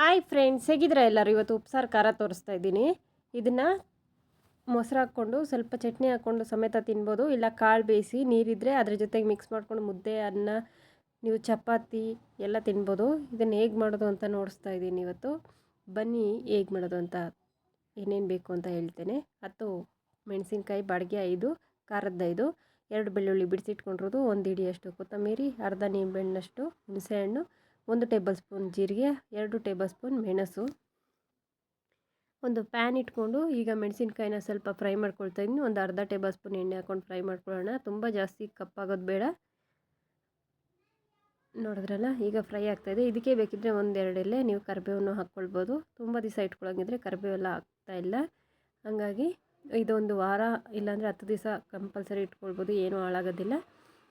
Hi friends, ಹೇಗಿದ್ದೀರಾ ಎಲ್ಲರೂ? ಇವತ್ತು ಉಪ್ಸಾರು ಖಾರ ತೋರಿಸ್ತಾ ಇದ್ದೀನಿ. ಇದನ್ನು ಮೊಸರು ಹಾಕ್ಕೊಂಡು ಸ್ವಲ್ಪ ಚಟ್ನಿ ಹಾಕ್ಕೊಂಡು ಸಮೇತ ತಿನ್ಬೋದು, ಇಲ್ಲ ಕಾಳು ಬೇಯಿಸಿ ನೀರಿದ್ದರೆ ಅದ್ರ ಜೊತೆಗೆ ಮಿಕ್ಸ್ ಮಾಡ್ಕೊಂಡು ಮುದ್ದೆ, ಅನ್ನ, ನೀವು ಚಪಾತಿ ಎಲ್ಲ ತಿನ್ಬೋದು. ಇದನ್ನು ಹೇಗೆ ಮಾಡೋದು ಅಂತ ನೋಡಿಸ್ತಾ ಇದ್ದೀನಿ ಇವತ್ತು. ಬನ್ನಿ ಹೇಗೆ ಮಾಡೋದು ಅಂತ, ಏನೇನು ಬೇಕು ಅಂತ ಹೇಳ್ತೇನೆ. 10 ಮೆಣಸಿನ್ಕಾಯಿ, ಬಾಡಿಗೆ 5, ಖಾರದ 5, 2 ಬೆಳ್ಳುಳ್ಳಿ ಬಿಡಿಸಿಟ್ಕೊಂಡಿರೋದು, 1 ಹಿಡಿಯಷ್ಟು ಕೊತ್ತಂಬರಿ, ಅರ್ಧ ನಿಂಬೆಹಣ್ಣಷ್ಟು ಹುಣಸೆಹಣ್ಣು, 1 ಟೇಬಲ್ ಸ್ಪೂನ್ ಜೀರಿಗೆ, 2 ಟೇಬಲ್ ಸ್ಪೂನ್ ಮೆಣಸು. ಒಂದು ಪ್ಯಾನ್ ಇಟ್ಕೊಂಡು ಈಗ ಮೆಣಸಿನ್ಕಾಯಿನ ಸ್ವಲ್ಪ ಫ್ರೈ ಮಾಡ್ಕೊಳ್ತಾ ಇದ್ದೀನಿ. ಒಂದು ಅರ್ಧ ಟೇಬಲ್ ಸ್ಪೂನ್ ಎಣ್ಣೆ ಹಾಕ್ಕೊಂಡು ಫ್ರೈ ಮಾಡ್ಕೊಳ್ಳೋಣ. ತುಂಬ ಜಾಸ್ತಿ ಕಪ್ಪಾಗೋದು ಬೇಡ. ನೋಡಿದ್ರಲ್ಲ, ಈಗ ಫ್ರೈ ಆಗ್ತಾಯಿದೆ. ಇದಕ್ಕೆ ಬೇಕಿದ್ದರೆ 1-2 ಎಲೆ ನೀವು ಕರಿಬೇವನ್ನು ಹಾಕ್ಕೊಳ್ಬೋದು. ತುಂಬ ದಿವಸ ಇಟ್ಕೊಳ್ಳೋಂಗಿದ್ರೆ ಕರಿಬೇವೆಲ್ಲ ಆಗ್ತಾಯಿಲ್ಲ. ಹಾಗಾಗಿ ಇದೊಂದು ವಾರ ಇಲ್ಲಾಂದರೆ 10 ದಿವಸ ಕಂಪಲ್ಸರಿ ಇಟ್ಕೊಳ್ಬೋದು, ಏನೂ ಹಾಳಾಗೋದಿಲ್ಲ.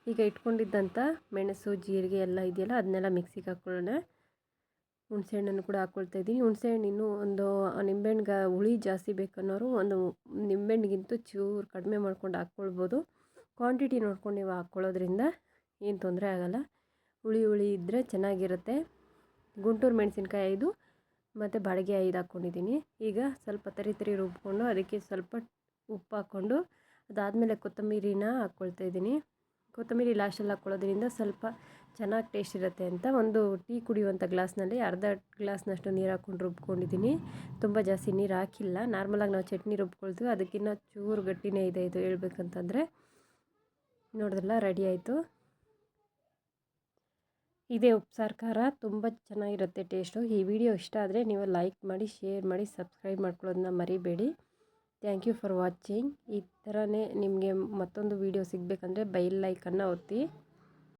ಈಗ ಇಟ್ಕೊಂಡಿದ್ದಂಥ ಮೆಣಸು, ಜೀರಿಗೆ ಎಲ್ಲ ಇದೆಯಲ್ಲ, ಅದನ್ನೆಲ್ಲ ಮಿಕ್ಸಿಗೆ ಹಾಕ್ಕೊಳ್ಳೋಣ. ಹುಣಸೆಹಣ್ಣನ್ನು ಕೂಡ ಹಾಕ್ಕೊಳ್ತಾ ಇದ್ದೀನಿ. ಹುಣಸೆಹಣ್ಣು ಇನ್ನೂ ಒಂದು ನಿಂಬೆಹಣ್ಣಿಗೆ ಹುಳಿ ಜಾಸ್ತಿ ಬೇಕನ್ನೋರು ಒಂದು ನಿಂಬೆಹಣ್ಣಿಗಿಂತ ಚೂರು ಕಡಿಮೆ ಮಾಡ್ಕೊಂಡು ಹಾಕ್ಕೊಳ್ಬೋದು. ಕ್ವಾಂಟಿಟಿ ನೋಡ್ಕೊಂಡು ನೀವು ಹಾಕ್ಕೊಳ್ಳೋದ್ರಿಂದ ಏನು ತೊಂದರೆ ಆಗೋಲ್ಲ. ಹುಳಿ ಇದ್ದರೆ ಚೆನ್ನಾಗಿರುತ್ತೆ. ಗುಂಟೂರು ಮೆಣಸಿನ್ಕಾಯಿ 5 ಮತ್ತು ಬಾಡಿಗೆ 5 ಹಾಕ್ಕೊಂಡಿದ್ದೀನಿ. ಈಗ ಸ್ವಲ್ಪ ತರಿ ರುಬ್ಕೊಂಡು ಅದಕ್ಕೆ ಸ್ವಲ್ಪ ಉಪ್ಪು ಹಾಕ್ಕೊಂಡು, ಅದಾದಮೇಲೆ ಕೊತ್ತಂಬರಿನ ಹಾಕ್ಕೊಳ್ತಾ ಇದ್ದೀನಿ. ಕೊತ್ತಂಬರಿ ಲಾಸ್ಟಲ್ಲಿ ಹಾಕ್ಕೊಳ್ಳೋದ್ರಿಂದ ಸ್ವಲ್ಪ ಚೆನ್ನಾಗಿ ಟೇಸ್ಟ್ ಇರುತ್ತೆ ಅಂತ ಒಂದು ಟೀ ಕುಡಿಯುವಂಥ ಗ್ಲಾಸ್ನಲ್ಲಿ ಅರ್ಧ ಗ್ಲಾಸ್ನಷ್ಟು ನೀರು ಹಾಕ್ಕೊಂಡು ರುಬ್ಕೊಂಡಿದ್ದೀನಿ. ತುಂಬ ಜಾಸ್ತಿ ನೀರು ಹಾಕಿಲ್ಲ. ನಾರ್ಮಲಾಗಿ ನಾವು ಚಟ್ನಿ ರುಬ್ಕೊಳ್ತೀವಿ, ಅದಕ್ಕಿಂತ ಚೂರು ಗಟ್ಟಿನೇ ಇದೆ ಇದು ಹೇಳ್ಬೇಕಂತಂದರೆ. ನೋಡಿದ್ರಲ್ಲ, ರೆಡಿ ಆಯಿತು. ಇದೇ ಉಪ್ಸಾರು ಖಾರ, ತುಂಬ ಚೆನ್ನಾಗಿರುತ್ತೆ ಟೇಸ್ಟು. ಈ ವಿಡಿಯೋ ಇಷ್ಟ ಆದರೆ ನೀವು ಲೈಕ್ ಮಾಡಿ, ಶೇರ್ ಮಾಡಿ, ಸಬ್ಸ್ಕ್ರೈಬ್ ಮಾಡ್ಕೊಳ್ಳೋದನ್ನ ಮರಿಬೇಡಿ. Thank you for watching. ಈ ಥರನೇ ನಿಮಗೆ ಮತ್ತೊಂದು ವಿಡಿಯೋ ಸಿಗಬೇಕಂದ್ರೆ ಬೆಲ್ ಐಕನ್ನ ಒತ್ತಿ.